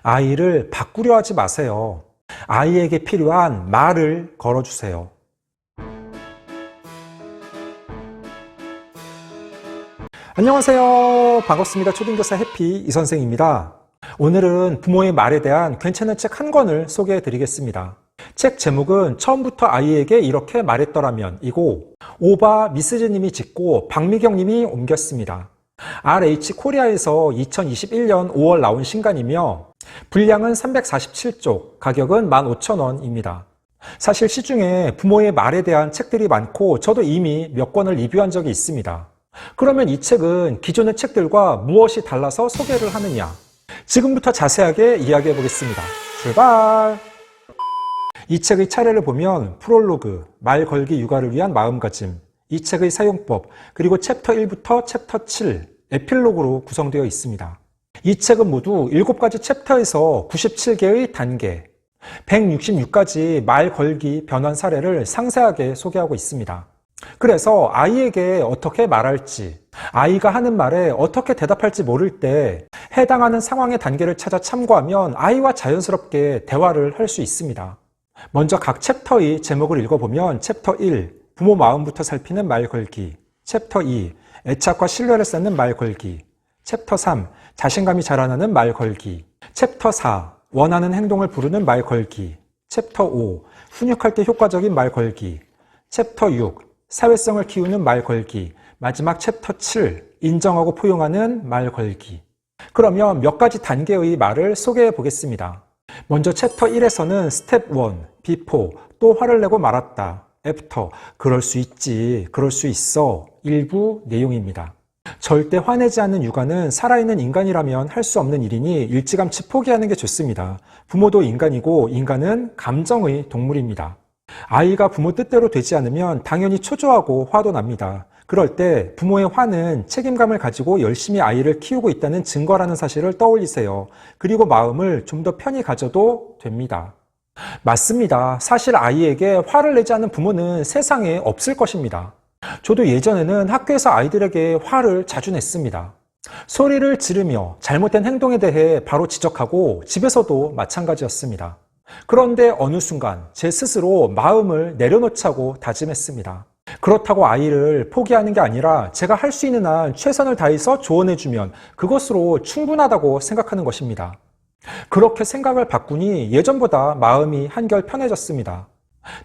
아이를 바꾸려 하지 마세요. 아이에게 필요한 말을 걸어주세요. 안녕하세요. 반갑습니다. 초등교사 해피 이선생입니다. 오늘은 부모의 말에 대한 괜찮은 책 한 권을 소개해 드리겠습니다. 책 제목은 처음부터 아이에게 이렇게 말했더라면 이고 오바 미스즈님이 짓고 박미경님이 옮겼습니다. RH 코리아에서 2021년 5월 나온 신간이며 분량은 347쪽, 가격은 15,000원입니다. 사실 시중에 부모의 말에 대한 책들이 많고 저도 이미 몇 권을 리뷰한 적이 있습니다. 그러면 이 책은 기존의 책들과 무엇이 달라서 소개를 하느냐? 지금부터 자세하게 이야기해 보겠습니다. 출발! 이 책의 차례를 보면 프롤로그, 말 걸기 육아를 위한 마음가짐, 이 책의 사용법, 그리고 챕터 1부터 챕터 7, 에필로그로 구성되어 있습니다. 이 책은 모두 7가지 챕터에서 97개의 단계, 166가지 말 걸기 변환 사례를 상세하게 소개하고 있습니다. 그래서 아이에게 어떻게 말할지, 아이가 하는 말에 어떻게 대답할지 모를 때 해당하는 상황의 단계를 찾아 참고하면 아이와 자연스럽게 대화를 할 수 있습니다. 먼저 각 챕터의 제목을 읽어보면 챕터 1, 부모 마음부터 살피는 말 걸기, 챕터 2, 애착과 신뢰를 쌓는 말 걸기, 챕터 3, 자신감이 자라나는 말 걸기, 챕터 4, 원하는 행동을 부르는 말 걸기, 챕터 5, 훈육할 때 효과적인 말 걸기, 챕터 6, 사회성을 키우는 말 걸기, 마지막 챕터 7, 인정하고 포용하는 말 걸기. 그러면 몇 가지 단계의 말을 소개해 보겠습니다. 먼저 챕터 1에서는 스텝 1, before, 또 화를 내고 말았다, after, 그럴 수 있지, 그럴 수 있어, 일부 내용입니다. 절대 화내지 않는 육아는 살아있는 인간이라면 할 수 없는 일이니 일찌감치 포기하는 게 좋습니다. 부모도 인간이고 인간은 감정의 동물입니다. 아이가 부모 뜻대로 되지 않으면 당연히 초조하고 화도 납니다. 그럴 때 부모의 화는 책임감을 가지고 열심히 아이를 키우고 있다는 증거라는 사실을 떠올리세요. 그리고 마음을 좀 더 편히 가져도 됩니다. 맞습니다. 사실 아이에게 화를 내지 않는 부모는 세상에 없을 것입니다. 저도 예전에는 학교에서 아이들에게 화를 자주 냈습니다. 소리를 지르며 잘못된 행동에 대해 바로 지적하고 집에서도 마찬가지였습니다. 그런데 어느 순간 제 스스로 마음을 내려놓자고 다짐했습니다. 그렇다고 아이를 포기하는 게 아니라 제가 할 수 있는 한 최선을 다해서 조언해주면 그것으로 충분하다고 생각하는 것입니다. 그렇게 생각을 바꾸니 예전보다 마음이 한결 편해졌습니다.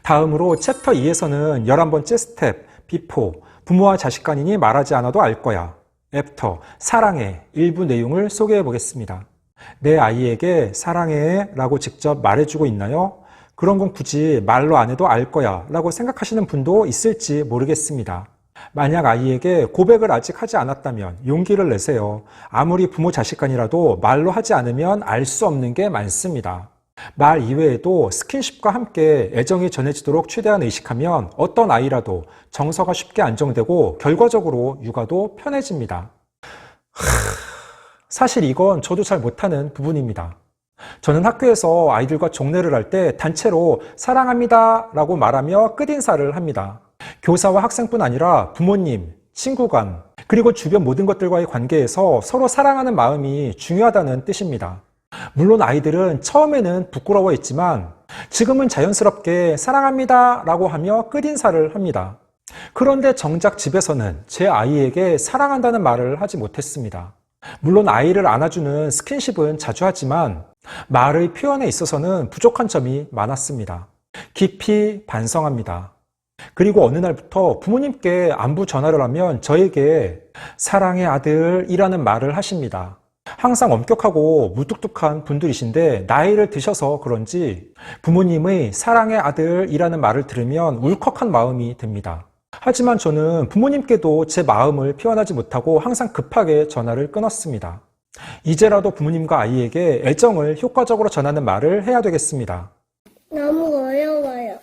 다음으로 챕터 2에서는 11번째 스텝, before, 부모와 자식 간이니 말하지 않아도 알 거야, after, 사랑해, 일부 내용을 소개해 보겠습니다. 내 아이에게 사랑해 라고 직접 말해주고 있나요? 그런 건 굳이 말로 안 해도 알 거야 라고 생각하시는 분도 있을지 모르겠습니다. 만약 아이에게 고백을 아직 하지 않았다면 용기를 내세요. 아무리 부모 자식 간이라도 말로 하지 않으면 알 수 없는 게 많습니다. 말 이외에도 스킨십과 함께 애정이 전해지도록 최대한 의식하면 어떤 아이라도 정서가 쉽게 안정되고 결과적으로 육아도 편해집니다. 사실 이건 저도 잘 못하는 부분입니다. 저는 학교에서 아이들과 종례를 할 때 단체로 사랑합니다 라고 말하며 끝인사를 합니다. 교사와 학생뿐 아니라 부모님, 친구 간, 그리고 주변 모든 것들과의 관계에서 서로 사랑하는 마음이 중요하다는 뜻입니다. 물론 아이들은 처음에는 부끄러워했지만 지금은 자연스럽게 사랑합니다 라고 하며 끝인사를 합니다. 그런데 정작 집에서는 제 아이에게 사랑한다는 말을 하지 못했습니다. 물론 아이를 안아주는 스킨십은 자주 하지만 말의 표현에 있어서는 부족한 점이 많았습니다. 깊이 반성합니다. 그리고 어느 날부터 부모님께 안부 전화를 하면 저에게 사랑의 아들이라는 말을 하십니다. 항상 엄격하고 무뚝뚝한 분들이신데 나이를 드셔서 그런지 부모님의 사랑의 아들이라는 말을 들으면 울컥한 마음이 듭니다. 하지만 저는 부모님께도 제 마음을 표현하지 못하고 항상 급하게 전화를 끊었습니다. 이제라도 부모님과 아이에게 애정을 효과적으로 전하는 말을 해야 되겠습니다. 너무 어려워요.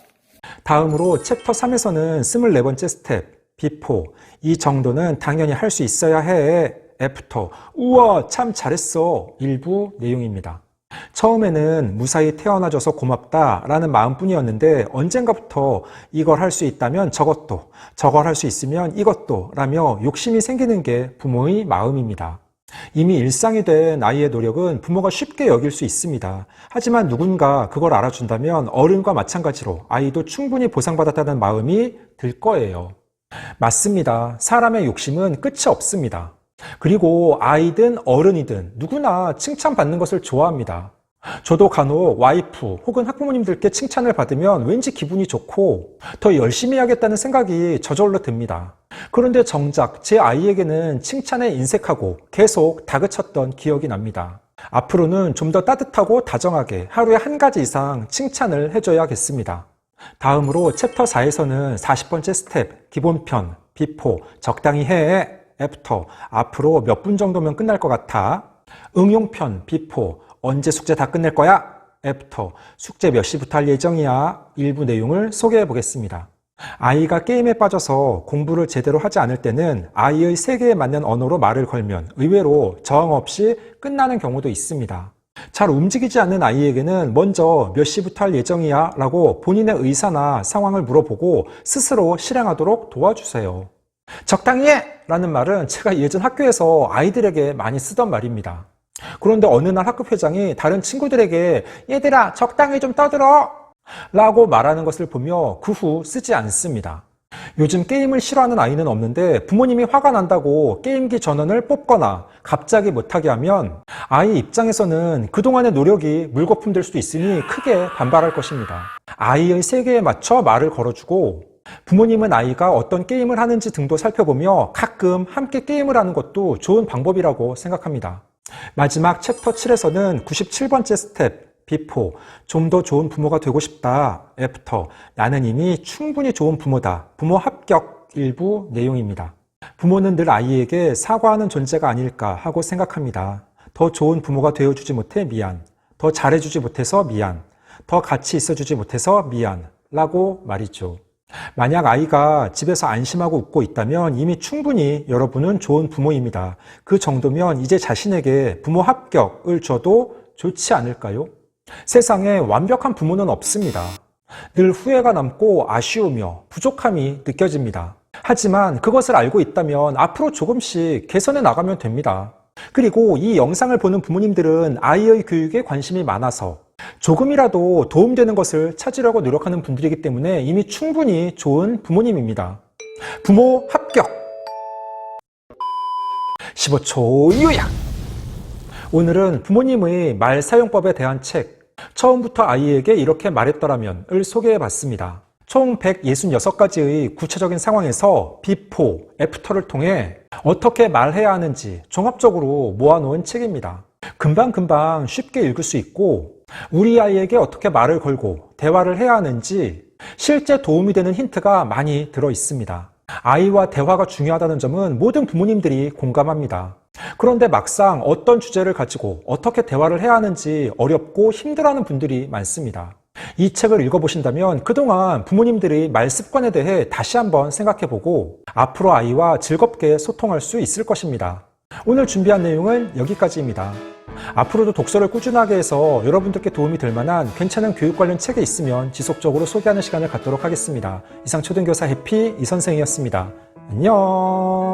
다음으로 챕터 3에서는 24번째 스텝, before, 이 정도는 당연히 할 수 있어야 해, after, 우와 참 잘했어, 일부 내용입니다. 처음에는 무사히 태어나줘서 고맙다 라는 마음뿐이었는데 언젠가부터 이걸 할 수 있다면 저것도, 저걸 할 수 있으면 이것도 라며 욕심이 생기는 게 부모의 마음입니다. 이미 일상이 된 아이의 노력은 부모가 쉽게 여길 수 있습니다. 하지만 누군가 그걸 알아준다면 어른과 마찬가지로 아이도 충분히 보상받았다는 마음이 들 거예요. 맞습니다. 사람의 욕심은 끝이 없습니다. 그리고 아이든 어른이든 누구나 칭찬받는 것을 좋아합니다. 저도 간혹 와이프 혹은 학부모님들께 칭찬을 받으면 왠지 기분이 좋고 더 열심히 하겠다는 생각이 저절로 듭니다. 그런데 정작 제 아이에게는 칭찬에 인색하고 계속 다그쳤던 기억이 납니다. 앞으로는 좀 더 따뜻하고 다정하게 하루에 한 가지 이상 칭찬을 해줘야겠습니다. 다음으로 챕터 4에서는 40번째 스텝, 기본편, 비포, 적당히 해, 애프터, 앞으로 몇 분 정도면 끝날 것 같아, 응용편, 비포, 언제 숙제 다 끝낼 거야? 애프터, 숙제 몇 시부터 할 예정이야? 일부 내용을 소개해 보겠습니다. 아이가 게임에 빠져서 공부를 제대로 하지 않을 때는 아이의 세계에 맞는 언어로 말을 걸면 의외로 저항 없이 끝나는 경우도 있습니다. 잘 움직이지 않는 아이에게는 먼저 몇 시부터 할 예정이야? 라고 본인의 의사나 상황을 물어보고 스스로 실행하도록 도와주세요. 적당히 해! 라는 말은 제가 예전 학교에서 아이들에게 많이 쓰던 말입니다. 그런데 어느 날 학급 회장이 다른 친구들에게 얘들아 적당히 좀 떠들어! 라고 말하는 것을 보며 그 후 쓰지 않습니다. 요즘 게임을 싫어하는 아이는 없는데 부모님이 화가 난다고 게임기 전원을 뽑거나 갑자기 못하게 하면 아이 입장에서는 그동안의 노력이 물거품 될 수도 있으니 크게 반발할 것입니다. 아이의 세계에 맞춰 말을 걸어주고 부모님은 아이가 어떤 게임을 하는지 등도 살펴보며 가끔 함께 게임을 하는 것도 좋은 방법이라고 생각합니다. 마지막 챕터 7에서는 97번째 스텝, 비포, 좀 더 좋은 부모가 되고 싶다, 애프터, 나는 이미 충분히 좋은 부모다, 부모 합격 일부 내용입니다. 부모는 늘 아이에게 사과하는 존재가 아닐까 하고 생각합니다. 더 좋은 부모가 되어주지 못해 미안, 더 잘해주지 못해서 미안, 더 같이 있어주지 못해서 미안 라고 말이죠. 만약 아이가 집에서 안심하고 웃고 있다면 이미 충분히 여러분은 좋은 부모입니다. 그 정도면 이제 자신에게 부모 합격을 줘도 좋지 않을까요? 세상에 완벽한 부모는 없습니다. 늘 후회가 남고 아쉬우며 부족함이 느껴집니다. 하지만 그것을 알고 있다면 앞으로 조금씩 개선해 나가면 됩니다. 그리고 이 영상을 보는 부모님들은 아이의 교육에 관심이 많아서 조금이라도 도움되는 것을 찾으려고 노력하는 분들이기 때문에 이미 충분히 좋은 부모님입니다. 부모 합격! 15초 요약! 오늘은 부모님의 말 사용법에 대한 책, 처음부터 아이에게 이렇게 말했더라면을 소개해 봤습니다. 총 166가지의 구체적인 상황에서 비포, 애프터를 통해 어떻게 말해야 하는지 종합적으로 모아놓은 책입니다. 금방금방 쉽게 읽을 수 있고 우리 아이에게 어떻게 말을 걸고 대화를 해야 하는지 실제 도움이 되는 힌트가 많이 들어 있습니다. 아이와 대화가 중요하다는 점은 모든 부모님들이 공감합니다. 그런데 막상 어떤 주제를 가지고 어떻게 대화를 해야 하는지 어렵고 힘들어하는 분들이 많습니다. 이 책을 읽어보신다면 그동안 부모님들의 말 습관에 대해 다시 한번 생각해보고 앞으로 아이와 즐겁게 소통할 수 있을 것입니다. 오늘 준비한 내용은 여기까지입니다. 앞으로도 독서를 꾸준하게 해서 여러분들께 도움이 될 만한 괜찮은 교육 관련 책이 있으면 지속적으로 소개하는 시간을 갖도록 하겠습니다. 이상 초등교사 해피 이선생이었습니다. 안녕.